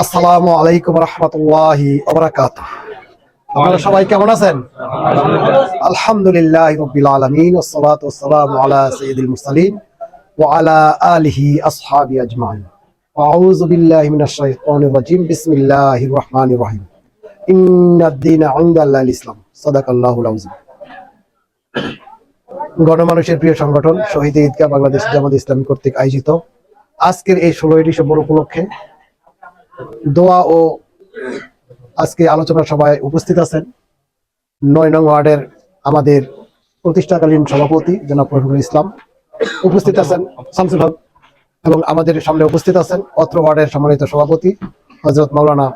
আসসালামু আলাইকুম রহমতুল্লাহি ওয়া বারাকাতুহু। আপনারা সবাই কেমন আছেন? আলহামদুলিল্লাহি রাব্বিল আলামিন ওয়াসসালাতু ওয়াসসালামু আলা সাইয়্যিদিল মুরসালিন ওয়া আলা আলিহি আসহাবিহি আজমাইন। আউযু বিল্লাহি মিনাশ শাইতানির রাজিম। বিসমিল্লাহির রহমানির রহিম। ইন্নাদ-দীনা ইনদাল্লাহিল ইসলাম। সাদাকাল্লাহুল আযীম। গণমানুষের প্রিয় সংগঠন শহীদ ঈদগাহ বাংলাদেশ জামাত ইসলামী কর্তৃক আয়োজিত আজকের এই 16 ডিসেম্বর উপলক্ষে দোয়া ও আজকে আলোচনা সভায় উপস্থিত আছেন 9 নং ওয়ার্ডের আমাদের প্রতিষ্ঠাকালীন সভাপতি জনাব রফিকুল ইসলাম, উপস্থিত আছেন শামসুল হক, এবং আমাদের সামনে উপস্থিত আছেন অত্র ওয়ার্ডের সম্মানিত সভাপতি হযরত মাওলানা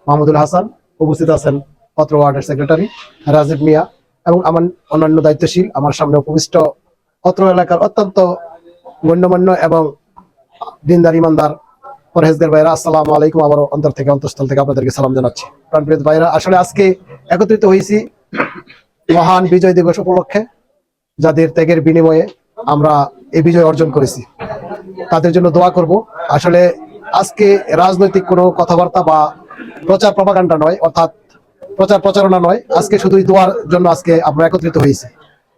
মাহমুদুল হাসান, উপস্থিত আছেন অত্র ওয়ার্ডের সেক্রেটারি রাজীব মিয়া এবং আমার অন্যান্য দায়িত্বশীল আমার সামনে উপবিষ্ট অত্র এলাকার অত্যন্ত গণ্যমান্য এবং দিনদার ইমানদার পরহেজগার ভাইরা। আসসালামু আলাইকুম। আবার অন্তর থেকে অন্তঃস্থল থেকে আপনাদেরকে সালাম জানাচ্ছি। প্রাণপ্রিয় ভাইরা, আসলে আজকে একত্রিত হয়েছি মহান বিজয় দিবস উপলক্ষে, যাদের ত্যাগের বিনিময়ে আমরা এই বিজয় অর্জন করেছি, তাদের জন্য দোয়া করব। আসলে আজকে রাজনৈতিক কোনো কথাবার্তা বা প্রচার প্রপাগান্ডা নয়, অর্থাৎ প্রচার প্রচারণা নয়, আজকে শুধুই দোয়ার জন্য আজকে আমরা একত্রিত হয়েছি।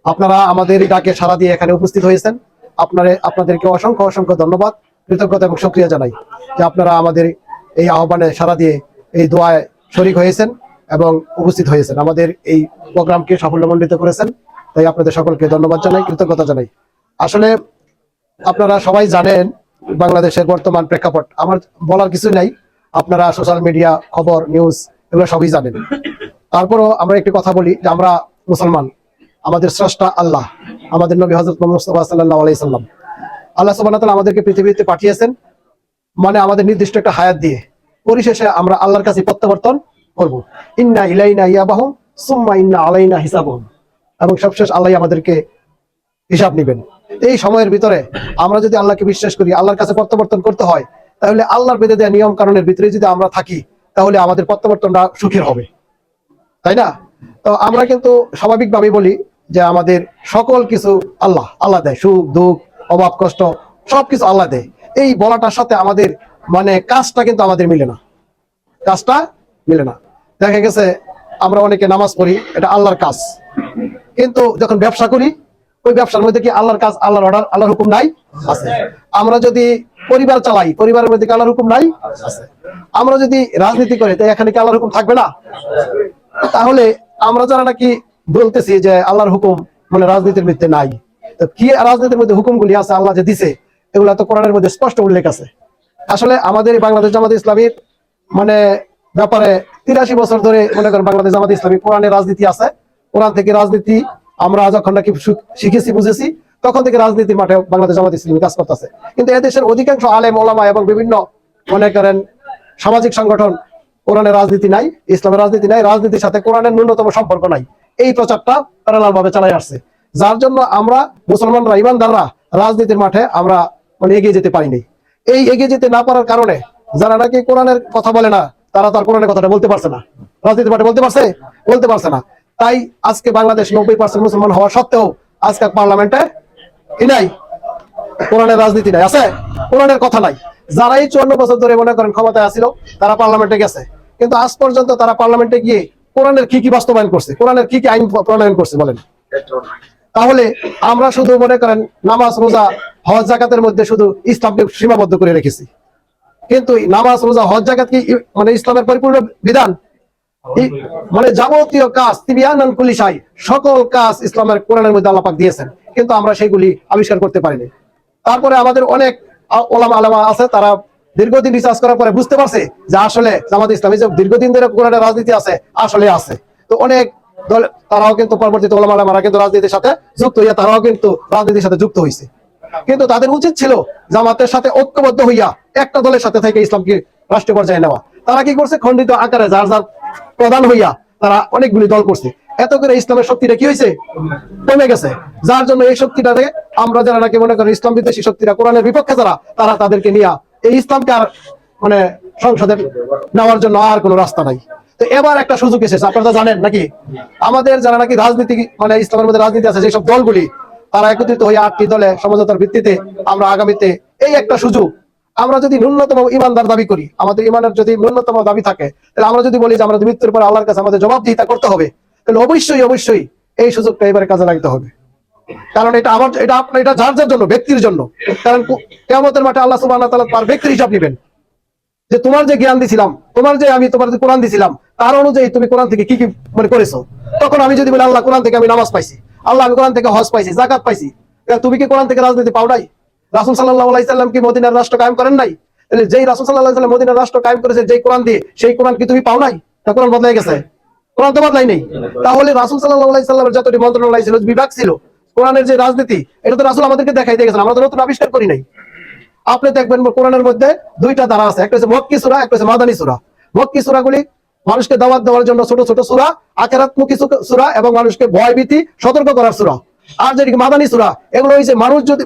আপনারা আমাদের ডাকে সাড়া দিয়ে এখানে উপস্থিত হয়েছেন, আপনাদেরকে অসংখ্য অসংখ্য ধন্যবাদ, কৃতজ্ঞতা এবং শুকরিয়া জানাই যে আপনারা আমাদের এই আহ্বানে সাড়া দিয়ে এই দোয়ায় শরীক হয়েছেন এবং উপস্থিত হয়েছেন, আমাদের এই প্রোগ্রামকে সাফল্যমণ্ডিত করেছেন। তাই আপনাদের সকলকে ধন্যবাদ জানাই, কৃতজ্ঞতা জানাই। আসলে আপনারা সবাই জানেন বাংলাদেশের বর্তমান প্রেক্ষাপট, আমার বলার কিছু নাই, আপনারা সোশ্যাল মিডিয়া, খবর, নিউজ এগুলো সবই জানেন। তারপরও আমরা একটি কথা বলি যে আমরা মুসলমান, আমাদের স্রষ্টা আল্লাহ, আমাদের নবী হযরত মুহাম্মদ মুস্তাফা সাল্লাল্লাহু আলাইহি সাল্লাম, আল্লাহ সুবহানাহু ওয়া তাআলা আমাদেরকে পৃথিবীতে পাঠিয়েছেন, মানে আমাদের নির্দিষ্ট একটা হায়াত দিয়ে। পরিশেষে আমরা আল্লাহর কাছে প্রত্যাবর্তন করব। ইন্না ইলাইনা ইয়াবাহুম সুম্মা ইন্না আলাইনা হিসাবুহুম, এবং সবশেষ আল্লাহ আমাদেরকে হিসাব নেবেন। এই সময়ের ভিতরে আমরা যদি আল্লাহকে বিশ্বাস করি, আল্লাহর কাছে প্রত্যাবর্তন করতে হয়, তাহলে আল্লাহর বেঁধে দেওয়া নিয়ম কানুনের ভিতরে যদি আমরা থাকি, তাহলে আমাদের প্রত্যাবর্তনটা সুখের হবে, তাই না? তো আমরা কিন্তু স্বাভাবিকভাবেই বলি যে আমাদের সকল কিছু আল্লাহ দেয়, সুখ দুঃখ অভাব কষ্ট সবকিছু আল্লাহ দেয়। এই বলাটার সাথে আমাদের মানে কাজটা কিন্তু আমাদের মিলে না, কাজটা মিলে না। দেখা গেছে আমরা অনেকে নামাজ পড়ি, এটা আল্লাহর কাজ, কিন্তু যখন ব্যবসা করি, ওই ব্যবসার মধ্যে কি আল্লাহর কাজ, আল্লাহর অর্ডার, আল্লাহর হুকুম নাই? আছে। আমরা যদি পরিবার চালাই, পরিবারের মধ্যে কি আল্লাহর হুকুম নাই? আছে। আমরা যদি রাজনীতি করি, তাই এখানে কি আল্লাহর হুকুম থাকবে না? তাহলে আমরা যারা নাকি বলতেছি যে আল্লাহর হুকুম মানে রাজনীতির মধ্যে নাই, তো কি রাজনীতির মধ্যে হুকুমগুলি আছে আল্লাহ যে দিছে, এগুলা তো কোরআনের মধ্যে স্পষ্ট উল্লেখ আছে। আসলে আমাদের বাংলাদেশ জামাত ইসলামীর মানে ব্যাপারে 83 বছর ধরে মনে করেন বাংলাদেশ জামাত ইসলামী কোরআনের রাজনীতি আছে। কোরআন থেকে রাজনীতি আমরা যখন নাকি শিখেছি বুঝেছি, তখন থেকে রাজনীতির মাঠে বাংলাদেশ জামাত ইসলামী কাজ করতেছে। কিন্তু এদেশের অধিকাংশ আলেম ওলামা এবং বিভিন্ন মনে করেন সামাজিক সংগঠন কোরআনের রাজনীতি নাই, ইসলামের রাজনীতি নাই, রাজনীতির সাথে কোরআনের ন্যূনতম সম্পর্ক নাই, এই প্রচারটা প্যারালাল ভাবে চালাই আসছে। যার জন্য আমরা মুসলমানরা, ইমানদাররা রাজনীতির মাঠে আমরা মানে এগিয়ে যেতে পারিনি। এই এগিয়ে যেতে না পারার কারণে যারা নাকি কোরআনের কথা বলে না, তারা তার কোরআনের কথাটা বলতে পারছে না, রাজনীতির মাঠে বলতে পারছে না। তাই আজকে বাংলাদেশ 90% মুসলমান হওয়া সত্ত্বেও আজকে পার্লামেন্টে নাই, কোরআনের রাজনীতি নাই, আছে কোরআনের কথা নাই। যারাই 54 বছর ধরে মনে করেন ক্ষমতায় আসছিল, তারা পার্লামেন্টে গেছে, কিন্তু আজ পর্যন্ত তারা পার্লামেন্টে গিয়ে কোরআনের কি কি বাস্তবায়ন করছে, কোরআনের কি কি আইন প্রণয়ন করছে বলেন? তাহলে আমরা শুধু মনে করেন নামাজ রোজা হজ জাকাতের মধ্যে শুধু ইসলামকে সীমাবদ্ধ করে রেখেছি, কিন্তু নামাজ রোজা হজ জাকাত কি মানে ইসলামের পরিপূর্ণ বিধান? মানে যাবতীয় কাজ তিবিয়ানান কুল্লি শাই, সকল কাজ ইসলামের কোরআনের মধ্যে আল্লাহ পাক দিয়েছেন, কিন্তু আমরা সেগুলি আবিষ্কার করতে পারিনি। তারপরে আমাদের অনেক ওলামা আলেমা আছে, তারা দীর্ঘদিন রিসার্চ করার পরে বুঝতে পারছে যে আসলে জামাত ইসলামী যে দীর্ঘদিন ধরে কোরআনের রাজনীতি আছে, আসলে আছে। তো অনেক দল তারাও কিন্তু পরবর্তীতে ওলামা আলেমারা কিন্তু রাজনীতির সাথে যুক্ত হইয়া তারাও কিন্তু রাজনীতির সাথে যুক্ত হয়েছে। কিন্তু তাদের উচিত ছিল জামাতের সাথে ঐক্যবদ্ধ হইয়া একটা দলের সাথে থেকে ইসলামকে রাষ্ট্রীয় পর্যায়ে নেওয়া। তারা কি করছে? খণ্ডিত আকারে যার যার প্রধান হইয়া তারা অনেকগুলি দল করছে। এত করে ইসলামের শক্তিটা কি হয়েছে? কমে গেছে। যার জন্য এই শক্তিটাকে আমরা যারা নাকি মনে করেন ইসলাম বিদ্বেষী শক্তিরা, কোরআনের বিপক্ষে যারা, তারা তাদেরকে নিয়ে এই ইসলামকে আর মানে সংসদে নেওয়ার জন্য আর কোনো রাস্তা নাই। তো এবার একটা সুযোগ এসেছে, আপনারা জানেন নাকি, আমাদের যারা নাকি রাজনীতি মানে ইসলামের মধ্যে রাজনীতি আছে যেসব দলগুলি, তারা একত্রিত হয়ে 8টি দলে সমঝোতার ভিত্তিতে আমরা আগামীতে এই একটা সুযোগ আমরা যদি ন্যূনতম ইমানদার দাবি করি, আমাদের ইমানের যদি ন্যূনতম দাবি থাকে, তাহলে আমরা যদি বলি যে আমরা মৃত্যুর পর আল্লাহর কাছে আমাদের জবাবদিহিতা করতে হবে, তাহলে অবশ্যই অবশ্যই এই সুযোগটা এবারে কাজে লাগতে হবে। কারণ এটা আমার, এটা আপনার, এটা যার যার জন্য, ব্যক্তির জন্য। কারণ কিয়ামতের মাঠে আল্লাহ সুবহানাহু ওয়া তাআলা তার ব্যক্তির হিসাব নেবেন যে তোমার যে জ্ঞান দিছিলাম, তোমার যে আমি তোমার যে কোরআন দিছিলাম, তার অনুযায়ী তুমি কোরআন থেকে কি কি মানে করেছো। তখন আমি যদি বলি আল্লাহ কোরআন থেকে আমি নামাজ পাইছি, আল্লাহ আমি কোরআন থেকে হজ পাইছি, যাকাত পাইছি, তুমি কি কোরআন থেকে রাজনীতি পাও নাই? রাসূল সাল্লাল্লাহু আলাইহি সাল্লাম কি মদিনার রাষ্ট্র কায়েম করেন নাই? তাহলে যেই রাসূল সাল্লাল্লাহু আলাইহি সাল্লাম মদিনার রাষ্ট্র কায়েম করেছে যেই কোরআন দিয়ে, সেই কোরআন কি তুমি পাও নাই? তা কোরআন বদলাই গেছে? কোরআন তো বদলাই নেই। তাহলে রাসূল সাল্লাল্লাহু আলাইহি সাল্লামের যতটি মন্ত্রণালয় ছিল, বিভাগ ছিল, কোরআনের যে রাজনীতি, এটা তো রাসূল আমাদেরকে দেখাই দিয়ে গেছেন, আমরা তো নতুন আবিষ্কার করি নাই। আপনি দেখবেন কোরআনের মধ্যে দুইটা ধারা আছে, একটা হচ্ছে মক্কি সূরা, একটা হচ্ছে মাদানী সূরা। মক্কি সূরাগুলি মানুষকে দাওয়াত দেওয়ার জন্য ছোট ছোট সূরা, আখিরাতমুখী সূরা এবং মানুষকে ভয় ভীতি সতর্ক করার সূরা। আর যেদিকে মাদানী সূরা, এগুলো হইছে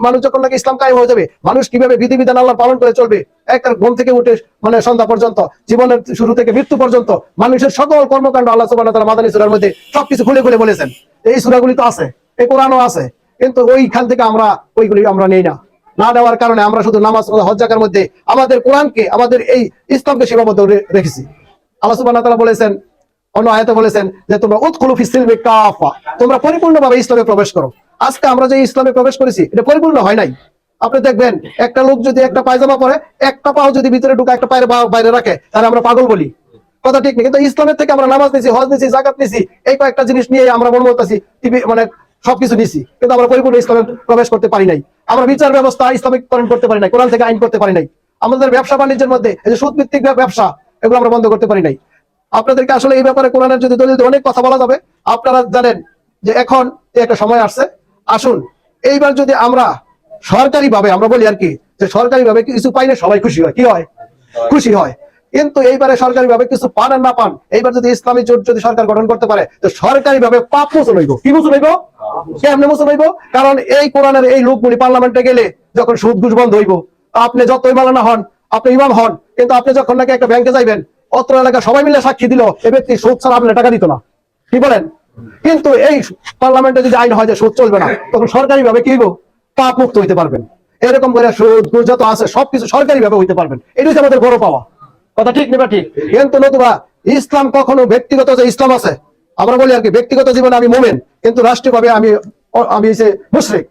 মানুষ যখন নাকি ইসলাম কায়েম হয়ে যাবে, মানুষ কিভাবে বিধিবিধান আল্লাহ পালন করে চলবে, একটা ঘুম থেকে উঠে মানে সন্ধ্যা পর্যন্ত, জীবনের শুরু থেকে মৃত্যু পর্যন্ত মানুষের সকল কর্মকাণ্ড আল্লাহ সুবহানাহু ওয়া তাআলা মাদানী সূরার মধ্যে সবকিছু খুলে খুলে বলেছেন। এই সূরাগুলি তো আছে, এই কোরআনও আছে, কিন্তু ওইখান থেকে আমরা ওইগুলি আমরা নেই না। না দেওয়ার কারণে আমরা শুধু নামাজ, হজ, যাকাতের মধ্যে আমাদের কোরআনকে, আমাদের এই ইসলামকে সীমাবদ্ধ রেখেছি। আল্লাহ সুবহানাহু ওয়া তাআলা বলেছেন, অন্য আয়াতে বলেছেন যে তোমরা উদখুলু ফিস সিলমি কাফা, তোমরা পরিপূর্ণভাবে ইসলামে প্রবেশ করো। আজকে আমরা যে ইসলামে প্রবেশ করেছি, এটা পরিপূর্ণ হয় নাই। আপনি দেখবেন একটা লোক যদি একটা পায়জামা পরে, একটা পাও যদি ভিতরে ঢুকা, একটা পায়ের বাইরে রাখে, তাহলে আমরা পাগল বলি। কথা ঠিক নেই। কিন্তু ইসলামের থেকে আমরা নামাজ নিছি, হজ নিছি, যাকাত নিছি, এই কয়েকটা জিনিস নিয়ে আমরা মনে করতেছি মানে সবকিছু নিছি, কিন্তু আমরা পরিপূর্ণ ইসলামে প্রবেশ করতে পারি নাই। আমরা বিচার ব্যবস্থা ইসলামিকরণ করতে পারি নাই, কোরআন থেকে আইন করতে পারি নাই। আমাদের ব্যবসা বাণিজ্যের মধ্যে এই যে সুদ ভিত্তিক ব্যবসা, এগুলো আমরা বন্ধ করতে পারি নাই। আপনাদেরকে আসলে এই ব্যাপারে কোরআনের যদি দলিল অনেক কথা বলা যাবে। আপনারা জানেন যে এখন একটা সময় আসছে, আসুন এইবার যদি আমরা সরকারি ভাবে, আমরা বলি আর কি যে সরকারি ভাবে কিছু পাইলে সবাই খুশি হয়, কি হয়? খুশি হয়। কিন্তু এইবারে সরকারি ভাবে কিছু পান আর না পান, এইবার যদি ইসলামী জোট যদি সরকার গঠন করতে পারে, তো সরকারি ভাবে পাপ মোচন হইব। কি মোচন হইব? কেমনে মোচন হইব? কারণ এই কোরআনের এই লোকগুলি পার্লামেন্টে গেলে যখন সুদ ঘুষ বন্ধ হইব, আপনি যতই মালানা হন, আপনি ইমাম হন, কিন্তু আপনি যখন নাকি একটা ব্যাংকে যাইবেন, অত্র এলাকা সবাই মিলে সাক্ষী দিল এই ব্যক্তি সুদ ছাড়া আপনার টাকা দিত না, কি বলেন? কিন্তু এই পার্লামেন্টে যদি আইন হয় যে সুদ চলবে না, তখন সরকারি ভাবে কি হইব? পাপ মুক্ত হইতে পারবেন। এরকম করে সুদ ঘুষ যত আছে সবকিছু সরকারি ভাবে হইতে পারবেন। এটাই হচ্ছে আমাদের বড় পাওয়া। কথা ঠিক নেবা ঠিক। কিন্তু নতুবা ইসলাম কখনো ব্যক্তিগত যে ইসলাম আছে, আমরা বলি আর কি ব্যক্তিগত জীবনে আমি মুমিন, কিন্তু রাষ্ট্রীয়ভাবে আমি মুশরিক।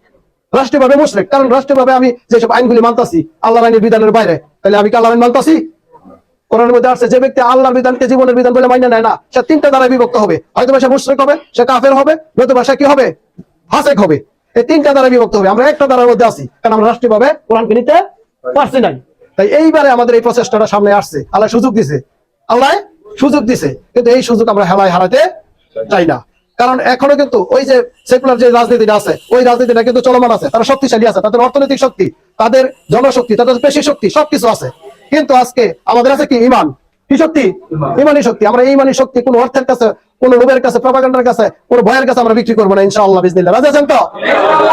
রাষ্ট্রীয়ভাবে মুশরিক, কারণ রাষ্ট্রীয়ভাবে আমি যেসব আইনগুলি মানতাছি আল্লাহর আইনের বিধানের বাইরে, তাহলে আমি কি আল্লাহর আইন মানতাছি? কোরআনের মধ্যে আসছে যে ব্যক্তি আল্লাহর বিধানকে জীবনের বিধান বলে মাইনা নেয় না, সে তিনটা দ্বারায় বিভক্ত হবে। হয়তো সে মুশরিক হবে, সে কাফের হবে, নতুবা সে কি হবে? ফাসিক হবে। এই তিনটা দ্বারা বিভক্ত হবে। আমরা একটা দ্বারার মধ্যে আছি, কারণ আমরা রাষ্ট্রীয়ভাবে কোরআনকে নিতে পারছি নাই। তাই এইবারে আমাদের এই প্রচেষ্টাটা সামনে আসছে, আল্লাহ সুযোগ দিছে, আল্লাহ সুযোগ দিছে, কিন্তু এই সুযোগ আমরা হেলায় হারাতে চাই না। কারণ এখনো কিন্তু ওই যে সেকুলার যে রাজনীতিটা আছে, ওই রাজনীতিটা কিন্তু চলমান আছে। তারা শক্তিশালী আছে, তাদের অর্থনৈতিক শক্তি, তাদের জনশক্তি, তাদের পেশি শক্তি, সবকিছু আছে। কিন্তু আজকে আমাদের আছে কি? ইমান। কি শক্তি? ইমানি শক্তি। আমরা এই ইমানি শক্তি কোন অর্থের কাছে, কোন লোভের কাছে, প্রপাগান্ডার কাছে, কোন ভয়ের কাছে আমরা বিক্রি করবো না, ইনশাআল্লাহ বিজনিল্লাহ। রাজি আছেন তো?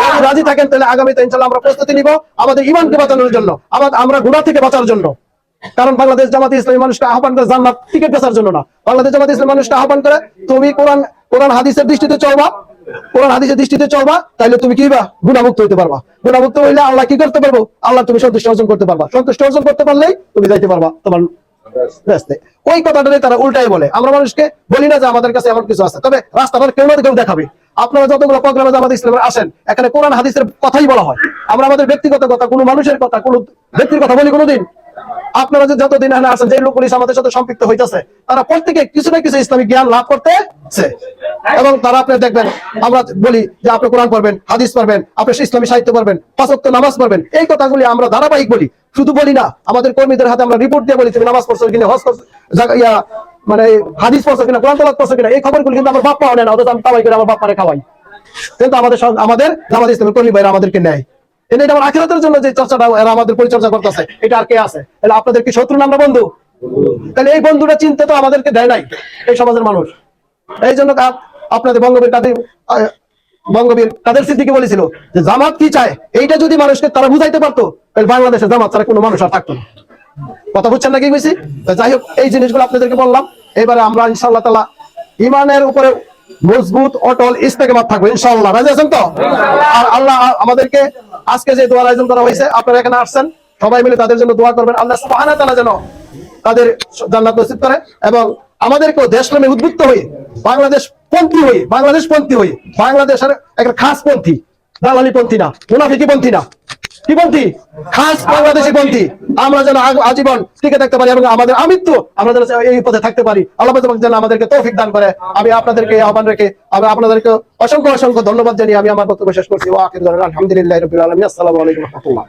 যদি রাজি থাকেন তাহলে আগামীতে ইনশাআল্লাহ আমরা প্রস্তুতি নিব আমাদের ইমানকে বাঁচানোর জন্য, আমরা গুনাহ থেকে বাঁচার জন্য। কারণ বাংলাদেশ জামাত ইসলামী মানুষকে আহ্বান করে জান্নাত টিকিট বেচার জন্য না। বাংলাদেশ জামাত ইসলামী মানুষকে আহ্বান করে তুমি কোরআন হাদিসের দৃষ্টিতে চলবা, কোরআন হাদিসের দৃষ্টিতে চলবা, তাইলে তুমি কি গুনাহমুক্ত হইতে পারবা। গুনাহমুক্ত হইলে আল্লাহ কি করতে পারবো? আল্লাহ তুমি সন্তুষ্টি অর্জন করতে পারবা। সন্তুষ্টি অর্জন করতে পারলেই তুমি যাইতে পারবা তোমার রাস্তে। ওই কথাটাই তারা উল্টাই বলে। আমরা মানুষকে বলি না যে আমাদের কাছে এমন কিছু আছে, তবে রাস্তাটা কেউ না কেউ দেখাবে। আপনারা যতগুলো প্রোগ্রামে জামাত ইসলামের আসেন, এখানে কোরআন হাদিসের কথাই বলা হয়। আমরা আমাদের ব্যক্তিগত কথা, কোনো মানুষের কথা, কোনো ব্যক্তির কথা বলি কোনোদিন? আপনারা যে যতদিন এখানে আসেন, যে লোকগুলি আমাদের সাথে সম্পৃক্ত হইতেছে, তারা প্রত্যেকে কিছু না কিছু ইসলামিক জ্ঞান লাভ করতেছে। এবং তারা আপনি দেখবেন, আমরা বলি যে আপনি কোরআন পড়বেন, হাদিস পড়বেন, আপনি ইসলামী সাহিত্য পড়বেন, 5 ওয়াক্ত নামাজ পড়বেন। এই কথাগুলি আমরা ধারাবাহিক বলি, শুধু বলি না, আমাদের কর্মীদের হাতে আমরা রিপোর্ট দিয়ে বলি তুমি নামাজ পড়ছো কিনা, হজ করছো, মানে হাদিস পড়ছো কিনা, কোরআন তেলাওয়াত করছো কিনা। এই খবরগুলি কিন্তু আমার বাপ মা নেয় না, অথচ আমি তাবাই করে আমার বাপ মারে খাওয়াই। কিন্তু আমাদের জামাত ইসলামের কর্মী ভাইরা আমাদেরকে নেয়। এটা আমার আখিরাতের জন্য যে চর্চাটা এরা আমাদের পরিচর্যা করতেছে, এটা আর কে আছে? তাহলে আপনাদের কি শত্রু না আমরা বন্ধু? তাহলে এই বন্ধুটা চিনতে তো আমাদেরকে দেয় নাই এই সমাজের মানুষ। এই জন্য আপনাদের বঙ্গবীর কাদের সিদ্দিকী বলেছিল যে জামাত কি চায়, এইটা যদি মানুষকে তারা বুঝাইতে পারতো, তাহলে বাংলাদেশে জামাত ছাড়া কোনো মানুষ আর থাকতো না। কথা বুঝছেন নাকি বেশি? যাই হোক, এই জিনিসগুলো আপনাদেরকে বললাম। এবারে আমরা ইনশাআল্লাহ তাআলা ইমানের উপরে মজবুত অটল ইস্তেকামাত থাকবো ইনশাআল্লাহ। রাজি আছেন তো? আর আল্লাহ আমাদেরকে আজকে যে দোয়ার আয়োজন করা হয়েছে, আপনারা এখানে আসছেন, সবাই মিলে তাদের জন্য দোয়া করবেন। আল্লাহ সুবহানাহু ওয়া তাআলা যেন তাদের জান্নাত নসিব করে এবং আমাদেরকেও দেশপ্রেমে উদ্বুদ্ধ হয়ে বাংলাদেশ পন্থী হয়ে বাংলাদেশের একটা খাস পন্থী, দালালি পন্থী না, মুনাফিকি পন্থী না, কি পন্থী? খাস বাংলাদেশি পন্থী আমরা যেন আজীবন টিকে থাকতে পারি এবং আমাদের আমৃত্যু আমরা যেন এই পথে থাকতে পারি। আল্লাহ যেন আমাদেরকে তৌফিক দান করে। আমি আপনাদেরকে আহ্বান রেখে আমি আপনাদেরকে অসংখ্য ধন্যবাদ জানিয়ে আমি আমার বক্তব্য শেষ করছি। ওয়া আখিরু দাওয়ানা আলহামদুলিল্লাহি রাব্বিল আলামিন। আসসালামু আলাইকুম ওয়া রাহমাতুল্লাহ।